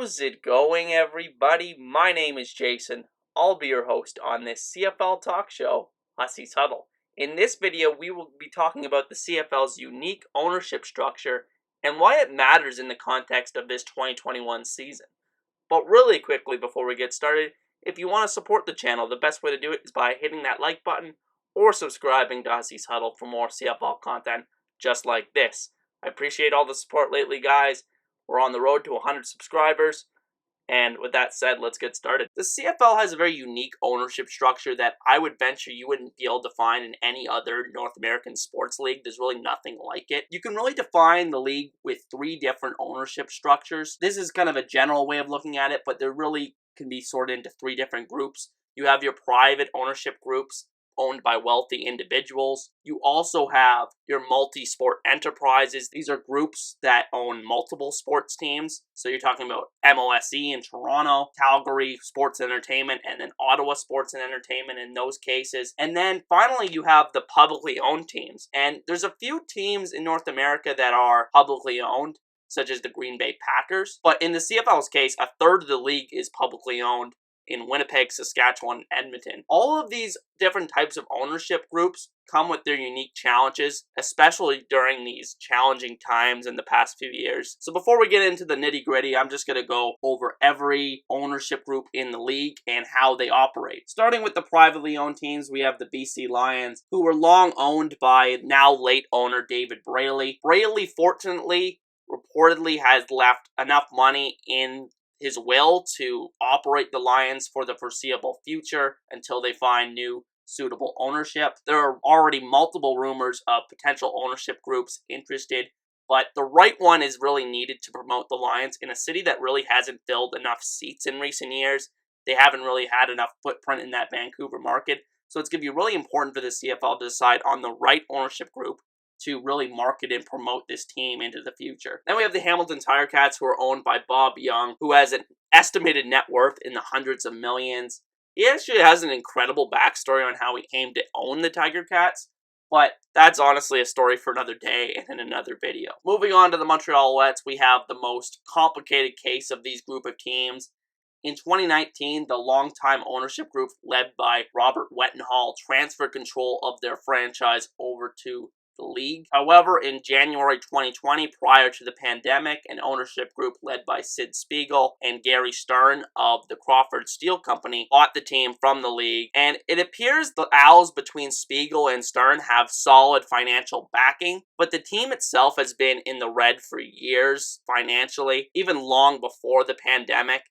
How's it going, everybody? My name is Jason. I'll be your host on this CFL talk show, Hussey's Huddle. In this video, we will be talking about the CFL's unique ownership structure and why it matters in the context of this 2021 season. But really quickly before we get started, if you want to support the channel, the best way to do it is by hitting that like button or subscribing to Hussey's Huddle for more CFL content just like this. I appreciate all the support lately, guys. We're on the road to 100 subscribers, and with that said, let's get started. The CFL has a very unique ownership structure that I would venture you wouldn't be able to find in any other North American sports league. There's really nothing like it. You can really define the league with 3 different ownership structures. This is kind of a general way of looking at it, but there really can be sorted into 3 different groups. You have your private ownership groups, owned by wealthy individuals. You also have your Multisport Enterprises. These are groups that own multiple sports teams. So you're talking about MOSE in Toronto, Calgary Sports Entertainment, and then Ottawa Sports and Entertainment in those cases. And then finally you have the publicly owned teams. And there's a few teams in North America that are publicly owned, such as the Green Bay Packers. But in the CFL's case, a third of the league is publicly owned in Winnipeg, Saskatchewan, and Edmonton. All of these different types of ownership groups come with their unique challenges, especially during these challenging times in the past few years. So before we get into the nitty-gritty, I'm just going to go over every ownership group in the league and how they operate. Starting with the privately owned teams, we have the BC Lions, who were long owned by now late owner David Braley. Braley, fortunately, reportedly has left enough money in his will to operate the Lions for the foreseeable future until they find new suitable ownership. There are already multiple rumors of potential ownership groups interested, but the right one is really needed to promote the Lions in a city that really hasn't filled enough seats in recent years. They haven't really had enough footprint in that Vancouver market, so it's going to be really important for the CFL to decide on the right ownership group to really market and promote this team into the future. Then we have the Hamilton Tiger Cats, who are owned by Bob Young, who has an estimated net worth in the hundreds of millions. He actually has an incredible backstory on how he came to own the Tiger Cats, but that's honestly a story for another day and in another video. Moving on to the Montreal Alouettes, we have the most complicated case of these group of teams. In 2019, the longtime ownership group led by Robert Wettenhall transferred control of their franchise over to the league. However, in January 2020, prior to the pandemic, an ownership group led by Sid Spiegel and Gary Stern of the Crawford Steel Company bought the team from the league, and it appears the Owls between Spiegel and Stern have solid financial backing, but the team itself has been in the red for years financially, even long before the pandemic.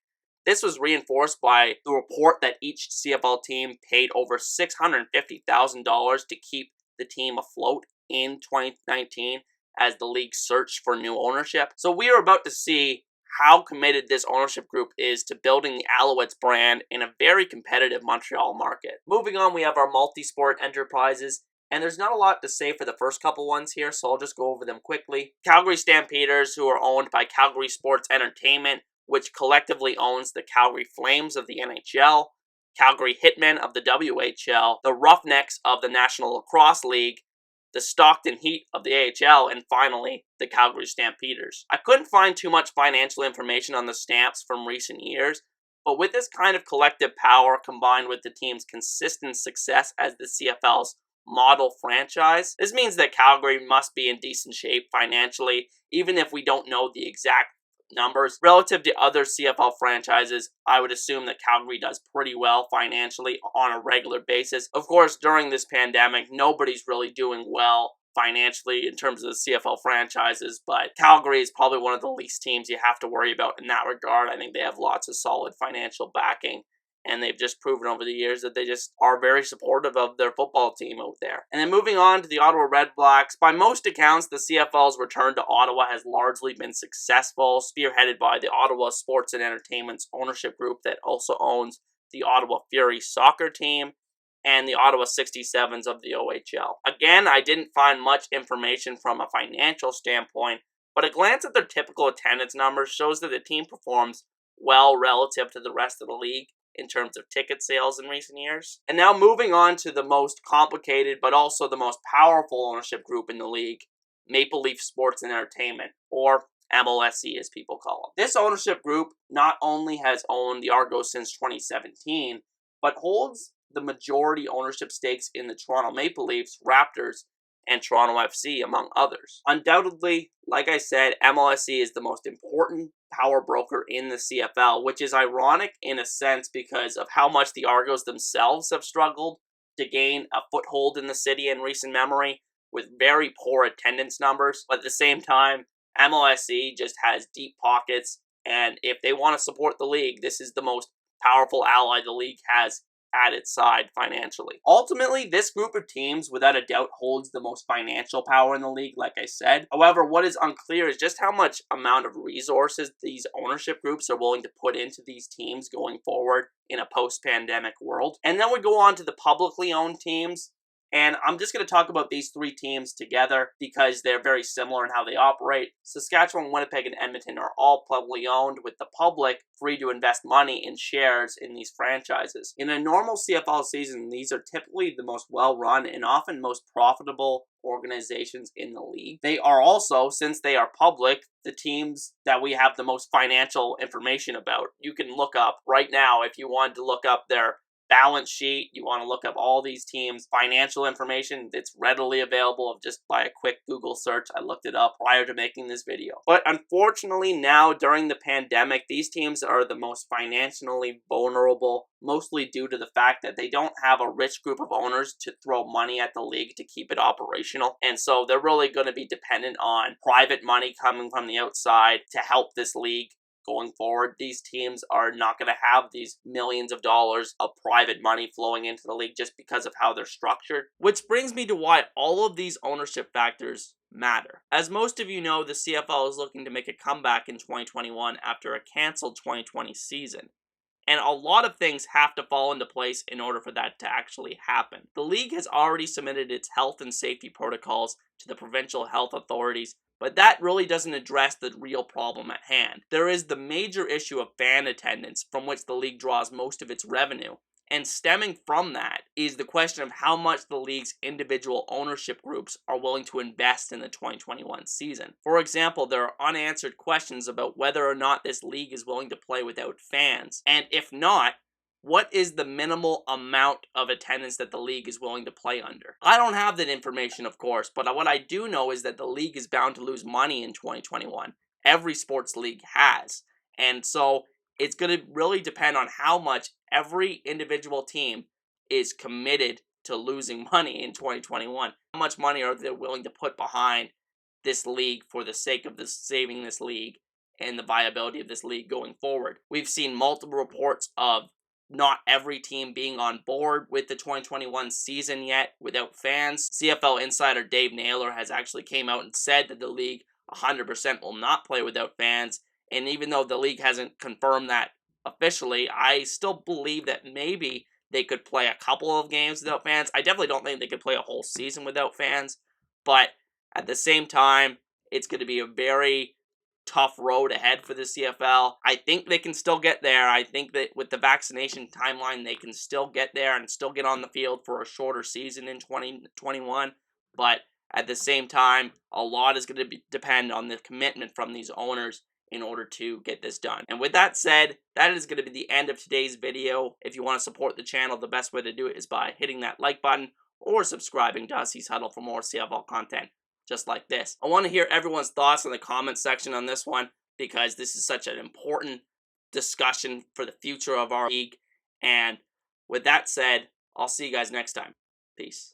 This was reinforced by the report that each CFL team paid over $650,000 to keep the team afloat in 2019 as the league searched for new ownership. So we are about to see how committed this ownership group is to building the Alouettes brand in a very competitive Montreal market. Moving on, we have our Multisport Enterprises, and there's not a lot to say for the first couple ones here, so I'll just go over them quickly. Calgary Stampeders, who are owned by Calgary Sports Entertainment, which collectively owns the Calgary Flames of the NHL, Calgary Hitmen of the WHL, the Roughnecks of the National Lacrosse League, the Stockton Heat of the AHL, and finally, the Calgary Stampeders. I couldn't find too much financial information on the Stamps from recent years, but with this kind of collective power combined with the team's consistent success as the CFL's model franchise, this means that Calgary must be in decent shape financially, even if we don't know the exact numbers. Relative to other CFL franchises, I would assume that Calgary does pretty well financially on a regular basis. Of course, during this pandemic, nobody's really doing well financially in terms of the CFL franchises, but Calgary is probably one of the least teams you have to worry about in that regard. I think they have lots of solid financial backing, and they've just proven over the years that they just are very supportive of their football team out there. And then moving on to the Ottawa Red Blacks, by most accounts, the CFL's return to Ottawa has largely been successful, spearheaded by the Ottawa Sports and Entertainment's ownership group that also owns the Ottawa Fury soccer team and the Ottawa 67s of the OHL. Again, I didn't find much information from a financial standpoint, but a glance at their typical attendance numbers shows that the team performs well relative to the rest of the league in terms of ticket sales in recent years. And now moving on to the most complicated but also the most powerful ownership group in the league, Maple Leaf Sports and Entertainment, or MLSE as people call them. This ownership group not only has owned the Argos since 2017, but holds the majority ownership stakes in the Toronto Maple Leafs, Raptors, and Toronto FC, among others. Undoubtedly, like I said, MLSE is the most important power broker in the CFL, which is ironic in a sense because of how much the Argos themselves have struggled to gain a foothold in the city in recent memory with very poor attendance numbers. But at the same time, MLSE just has deep pockets, and if they want to support the league, this is the most powerful ally the league has at its side financially. Ultimately, this group of teams without a doubt holds the most financial power in the league, like I said. However, what is unclear is just how much amount of resources these ownership groups are willing to put into these teams going forward in a post-pandemic world. And then we go on to the publicly owned teams. And I'm just going to talk about these three teams together because they're very similar in how they operate. Saskatchewan, Winnipeg, and Edmonton are all publicly owned, with the public free to invest money in shares in these franchises. In a normal CFL season, these are typically the most well-run and often most profitable organizations in the league. They are also, since they are public, the teams that we have the most financial information about. You can look up right now, if you wanted to look up their balance sheet, you want to look up all these teams' financial information, it's readily available just by a quick Google search. I looked it up prior to making this video. But unfortunately now, during the pandemic, these teams are the most financially vulnerable, mostly due to the fact that they don't have a rich group of owners to throw money at the league to keep it operational. And so they're really going to be dependent on private money coming from the outside to help this league going forward. These teams are not going to have these millions of dollars of private money flowing into the league just because of how they're structured. Which brings me to why all of these ownership factors matter. As most of you know, the CFL is looking to make a comeback in 2021 after a canceled 2020 season. And a lot of things have to fall into place in order for that to actually happen. The league has already submitted its health and safety protocols to the provincial health authorities, but that really doesn't address the real problem at hand. There is the major issue of fan attendance, from which the league draws most of its revenue. And stemming from that is the question of how much the league's individual ownership groups are willing to invest in the 2021 season. For example, there are unanswered questions about whether or not this league is willing to play without fans. And if not, what is the minimal amount of attendance that the league is willing to play under? I don't have that information, of course, but what I do know is that the league is bound to lose money in 2021. Every sports league has. And so it's going to really depend on how much every individual team is committed to losing money in 2021. How much money are they willing to put behind this league for the sake of saving this league and the viability of this league going forward? We've seen multiple reports of not every team being on board with the 2021 season yet without fans. CFL insider Dave Naylor has actually came out and said that the league 100% will not play without fans. And even though the league hasn't confirmed that officially, I still believe that maybe they could play a couple of games without fans. I definitely don't think they could play a whole season without fans. But at the same time, it's going to be a very tough road ahead for the CFL. I think they can still get there. I think that with the vaccination timeline, they can still get there and still get on the field for a shorter season in 2021. But at the same time, a lot is going to depend on the commitment from these owners in order to get this done. And with that said, that is going to be the end of today's video. If you want to support the channel, the best way to do it is by hitting that like button or subscribing to Hussey's Huddle for more CFL content just like this. I want to hear everyone's thoughts in the comment section on this one because this is such an important discussion for the future of our league. And with that said, I'll see you guys next time. Peace.